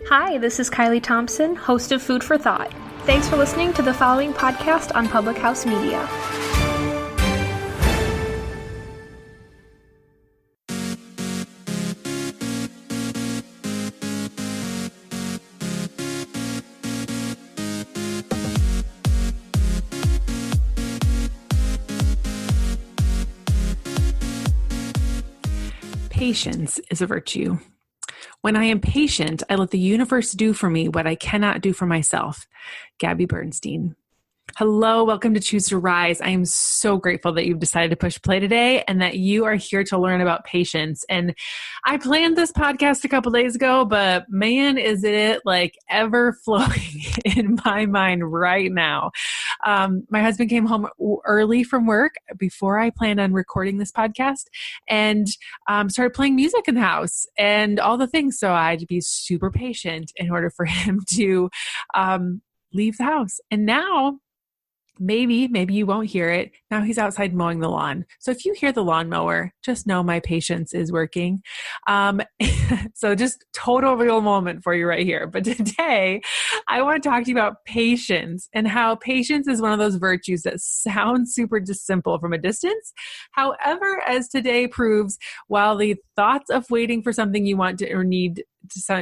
Hi, this is Kylie Thompson, host of Food for Thought. Thanks for listening to the following podcast on Public House Media. Patience is a virtue. When I am patient, I let the universe do for me what I cannot do for myself. Gabby Bernstein. Hello, welcome to Choose to Rise. I am so grateful that you've decided to push play today and that you are here to learn about patience. And I planned this podcast a couple days ago, but man, is it like ever flowing in my mind right now. My husband came home early from work before I planned on recording this podcast and started playing music in the house and all the things. So I had to be super patient in order for him to leave the house. And now, maybe you won't hear it. Now he's outside mowing the lawn. So if you hear the lawnmower, just know my patience is working. So just total real moment for you right here. But today I want to talk to you about patience and how patience is one of those virtues that sounds super just simple from a distance. However, as today proves, while the thoughts of waiting for something you want to or need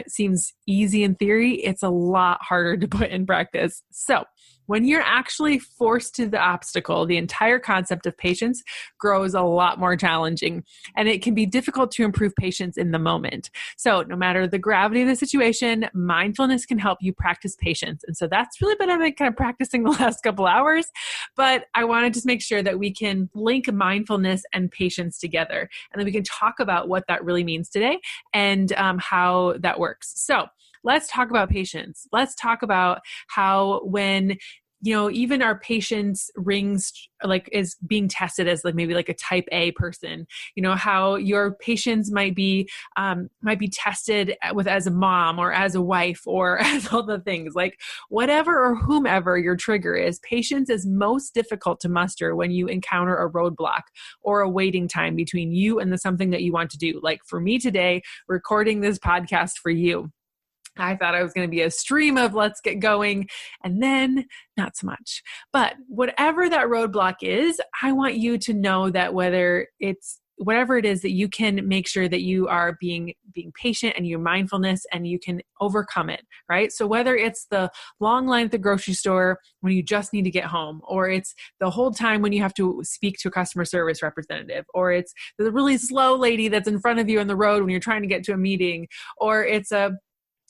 seems easy in theory, it's a lot harder to put in practice. So when you're actually forced to the obstacle, the entire concept of patience grows a lot more challenging, and it can be difficult to improve patience in the moment. So no matter the gravity of the situation, mindfulness can help you practice patience. And so that's really been kind of practicing the last couple hours, but I want to just make sure that we can link mindfulness and patience together, and then we can talk about what that really means today and how that works. So let's talk about patience. Let's talk about how when even our patience is being tested as maybe a type A person, how your patience might be tested as a mom or as a wife or as all the things, whatever or whomever your trigger is. Patience is most difficult to muster when you encounter a roadblock or a waiting time between you and something that you want to do. Like for me today, recording this podcast for you. I thought I was going to be a stream of let's get going, and then not so much. But whatever that roadblock is, I want you to know that whatever it is, that you can make sure that you are being patient and your mindfulness, and you can overcome it, right? So whether it's the long line at the grocery store when you just need to get home, or it's the whole time when you have to speak to a customer service representative, or it's the really slow lady that's in front of you on the road when you're trying to get to a meeting, or it's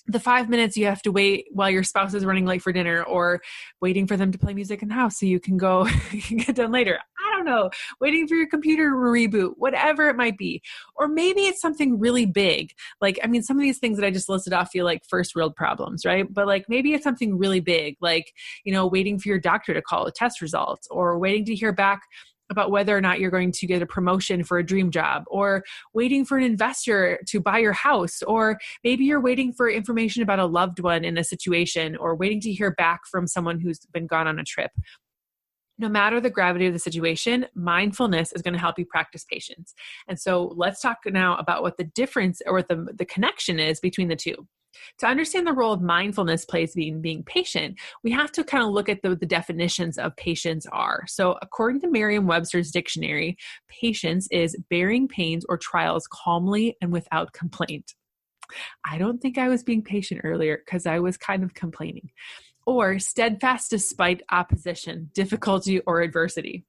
the 5 minutes you have to wait while your spouse is running late for dinner, or waiting for them to play music in the house so you can go get done later. I don't know, waiting for your computer to reboot, whatever it might be. Or maybe it's something really big. Some of these things that I just listed off feel like first world problems, right? But maybe it's something really big, waiting for your doctor to call a test results, or waiting to hear back about whether or not you're going to get a promotion for a dream job, or waiting for an investor to buy your house, or maybe you're waiting for information about a loved one in a situation, or waiting to hear back from someone who's been gone on a trip. No matter the gravity of the situation, mindfulness is going to help you practice patience. And so let's talk now about what the difference or what the connection is between the two. To understand the role of mindfulness plays in being patient, we have to kind of look at the definitions of patience are. So according to Merriam-Webster's dictionary, patience is bearing pains or trials calmly and without complaint. I don't think I was being patient earlier because I was kind of complaining. Or steadfast despite opposition, difficulty, or adversity.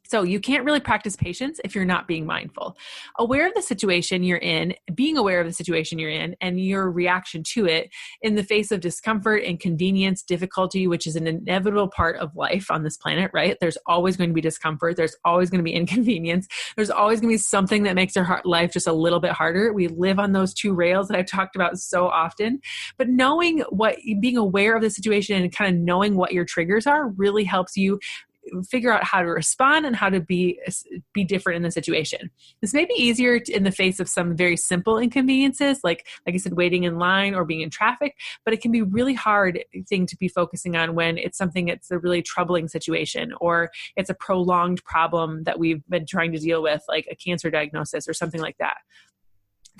So you can't really practice patience if you're not being mindful. Being aware of the situation you're in, and your reaction to it in the face of discomfort, inconvenience, difficulty, which is an inevitable part of life on this planet, right? There's always going to be discomfort. There's always going to be inconvenience. There's always going to be something that makes our life just a little bit harder. We live on those two rails that I've talked about so often. But being aware of the situation and kind of knowing what your triggers are really helps you figure out how to respond and how to be different in the situation. This may be easier in the face of some very simple inconveniences, like I said, waiting in line or being in traffic, but it can be really hard thing to be focusing on when it's something that's a really troubling situation, or it's a prolonged problem that we've been trying to deal with, like a cancer diagnosis or something like that.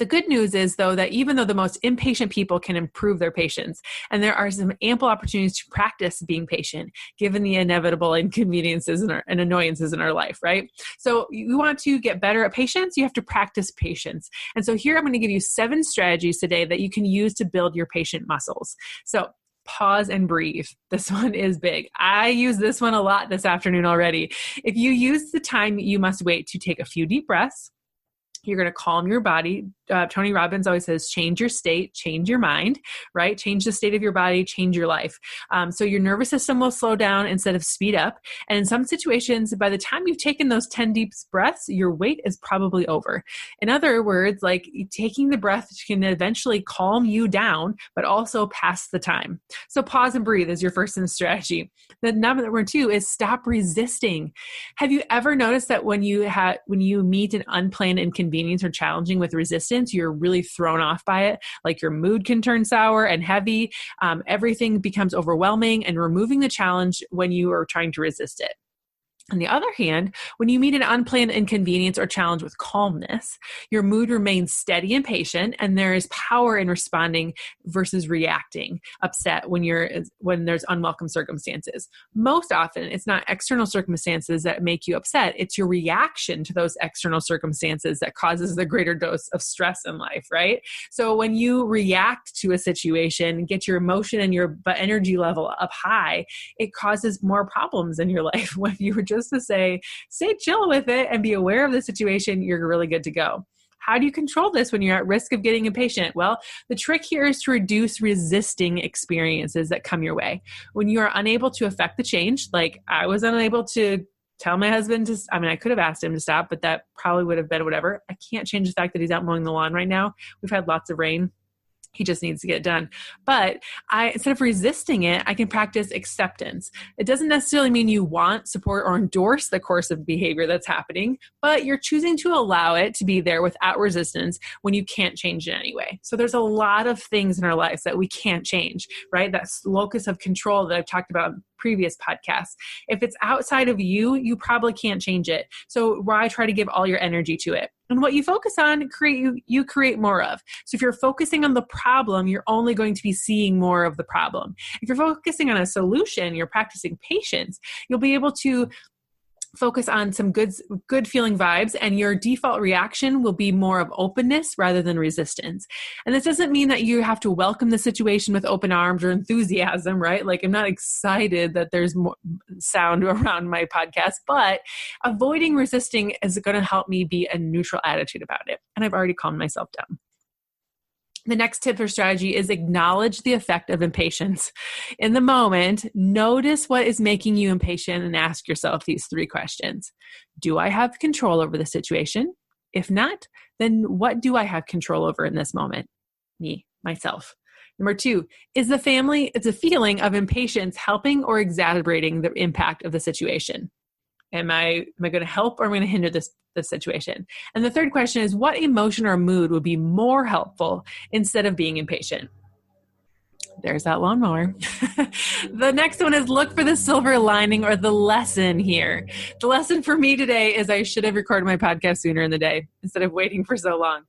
The good news is, though, that even though the most impatient people can improve their patience, and there are some ample opportunities to practice being patient, given the inevitable inconveniences and annoyances in our life, right? So you want to get better at patience, you have to practice patience. And so here I'm going to give you 7 strategies today that you can use to build your patient muscles. So pause and breathe. This one is big. I use this one a lot this afternoon already. If you use the time you must wait to take a few deep breaths, you're going to calm your body. Tony Robbins always says, change your state, change your mind, right? Change the state of your body, change your life. So your nervous system will slow down instead of speed up. And in some situations, by the time you've taken those 10 deep breaths, your wait is probably over. In other words, like taking the breath can eventually calm you down, but also pass the time. So pause and breathe is your first strategy. The number 2 is stop resisting. Have you ever noticed that when you meet an unplanned inconvenience or challenging with resistance, you're really thrown off by it? Like your mood can turn sour and heavy. Everything becomes overwhelming, and removing the challenge when you are trying to resist it. On the other hand, when you meet an unplanned inconvenience or challenge with calmness, your mood remains steady and patient, and there is power in responding versus reacting upset when there's unwelcome circumstances. Most often, it's not external circumstances that make you upset. It's your reaction to those external circumstances that causes the greater dose of stress in life, right? So when you react to a situation, get your emotion and your energy level up high, it causes more problems in your life. When you were just to say, stay chill with it and be aware of the situation, you're really good to go. How do you control this when you're at risk of getting impatient? Well, the trick here is to reduce resisting experiences that come your way. When you are unable to affect the change, like I was unable to tell my husband I could have asked him to stop, but that probably would have been whatever. I can't change the fact that he's out mowing the lawn right now. We've had lots of rain. He just needs to get it done. But instead of resisting it, I can practice acceptance. It doesn't necessarily mean you want, support, or endorse the course of behavior that's happening, but you're choosing to allow it to be there without resistance when you can't change it anyway. So there's a lot of things in our lives that we can't change, right? That's locus of control that I've talked about in previous podcasts. If it's outside of you, you probably can't change it. So why try to give all your energy to it? And what you focus on, you create more of. So if you're focusing on the problem, you're only going to be seeing more of the problem. If you're focusing on a solution, you're practicing patience, you'll be able to focus on some good feeling vibes, and your default reaction will be more of openness rather than resistance. And this doesn't mean that you have to welcome the situation with open arms or enthusiasm, right? Like I'm not excited that there's more sound around my podcast, but avoiding resisting is going to help me be a neutral attitude about it. And I've already calmed myself down. The next tip or strategy is acknowledge the effect of impatience. In the moment, notice what is making you impatient and ask yourself these 3 questions. Do I have control over the situation? If not, then what do I have control over in this moment? Me, myself. Number 2, is the feeling of impatience helping or exacerbating the impact of the situation? Am I going to help or am I going to hinder this situation? And the third question is, what emotion or mood would be more helpful instead of being impatient? There's that lawnmower. The next one is look for the silver lining or the lesson here. The lesson for me today is I should have recorded my podcast sooner in the day instead of waiting for so long.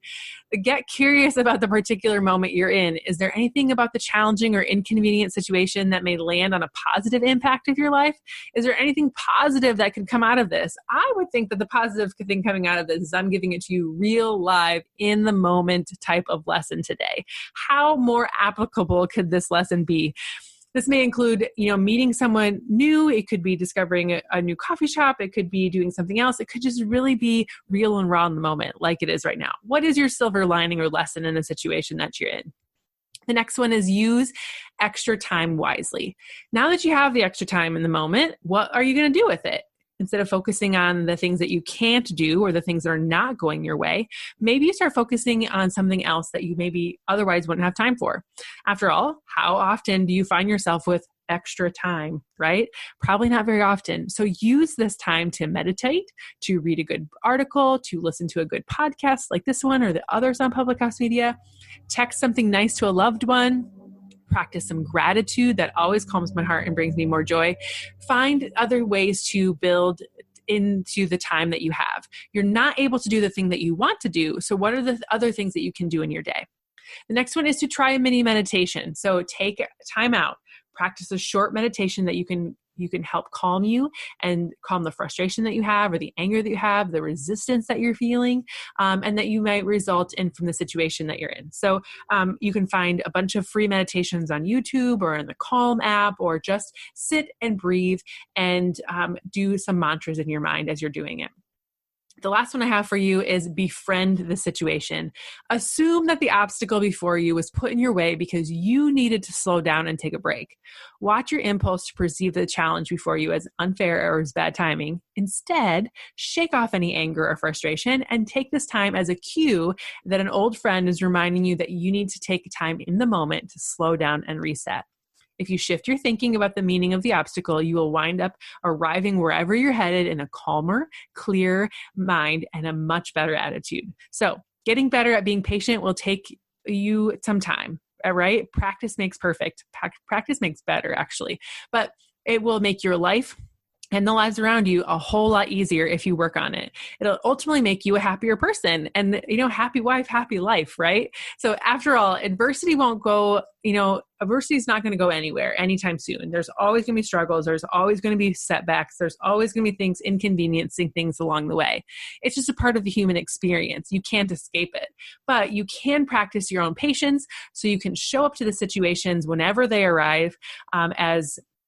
Get curious about the particular moment you're in. Is there anything about the challenging or inconvenient situation that may land on a positive impact of your life? Is there anything positive that could come out of this? I would think that the positive thing coming out of this is I'm giving it to you real, live, in the moment type of lesson today. How more applicable could this lesson be? This may include, meeting someone new. It could be discovering a new coffee shop. It could be doing something else. It could just really be real and raw in the moment like it is right now. What is your silver lining or lesson in the situation that you're in? The next one is use extra time wisely. Now that you have the extra time in the moment, what are you going to do with it? Instead of focusing on the things that you can't do or the things that are not going your way, maybe you start focusing on something else that you maybe otherwise wouldn't have time for. After all, how often do you find yourself with extra time, right? Probably not very often. So use this time to meditate, to read a good article, to listen to a good podcast like this one or the others on Public House Media, text something nice to a loved one, practice some gratitude that always calms my heart and brings me more joy. Find other ways to build into the time that you have. You're not able to do the thing that you want to do. So what are the other things that you can do in your day? The next one is to try a mini meditation. So take time out, practice a short meditation that you can help calm you and calm the frustration that you have or the anger that you have, the resistance that you're feeling, and that you might result in from the situation that you're in. So you can find a bunch of free meditations on YouTube or in the Calm app, or just sit and breathe and do some mantras in your mind as you're doing it. The last one I have for you is befriend the situation. Assume that the obstacle before you was put in your way because you needed to slow down and take a break. Watch your impulse to perceive the challenge before you as unfair or as bad timing. Instead, shake off any anger or frustration and take this time as a cue that an old friend is reminding you that you need to take time in the moment to slow down and reset. If you shift your thinking about the meaning of the obstacle, you will wind up arriving wherever you're headed in a calmer, clear mind and a much better attitude. So getting better at being patient will take you some time, right? Practice makes perfect. Practice makes better, actually. But it will make your life and the lives around you a whole lot easier if you work on it. It'll ultimately make you a happier person and, happy wife, happy life, right? So after all, adversity won't go, adversity is not going to go anywhere anytime soon. There's always going to be struggles. There's always going to be setbacks. There's always going to be things, inconveniencing things along the way. It's just a part of the human experience. You can't escape it, but you can practice your own patience so you can show up to the situations whenever they arrive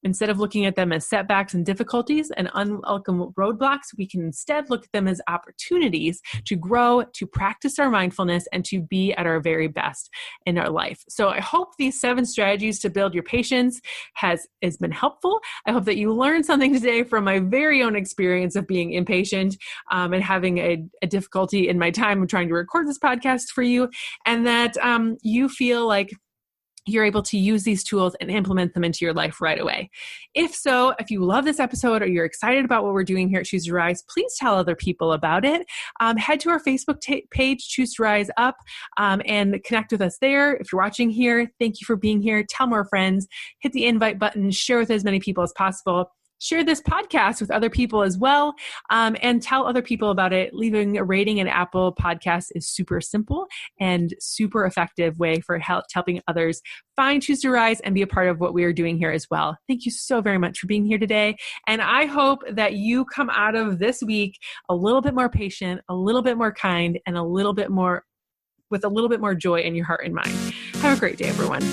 instead of looking at them as setbacks and difficulties and unwelcome roadblocks, we can instead look at them as opportunities to grow, to practice our mindfulness, and to be at our very best in our life. So I hope these 7 strategies to build your patience has been helpful. I hope that you learned something today from my very own experience of being impatient and having a difficulty in my time of trying to record this podcast for you, and that you feel like you're able to use these tools and implement them into your life right away. If so, if you love this episode or you're excited about what we're doing here at Choose to Rise, please tell other people about it. Head to our Facebook page, Choose to Rise Up, and connect with us there. If you're watching here, thank you for being here. Tell more friends, hit the invite button, share with as many people as possible. Share this podcast with other people as well, and tell other people about it. Leaving a rating in Apple Podcasts is super simple and super effective way for helping others find Choose to Rise and be a part of what we are doing here as well. Thank you so very much for being here today. And I hope that you come out of this week a little bit more patient, a little bit more kind, and with a little bit more joy in your heart and mind. Have a great day, everyone.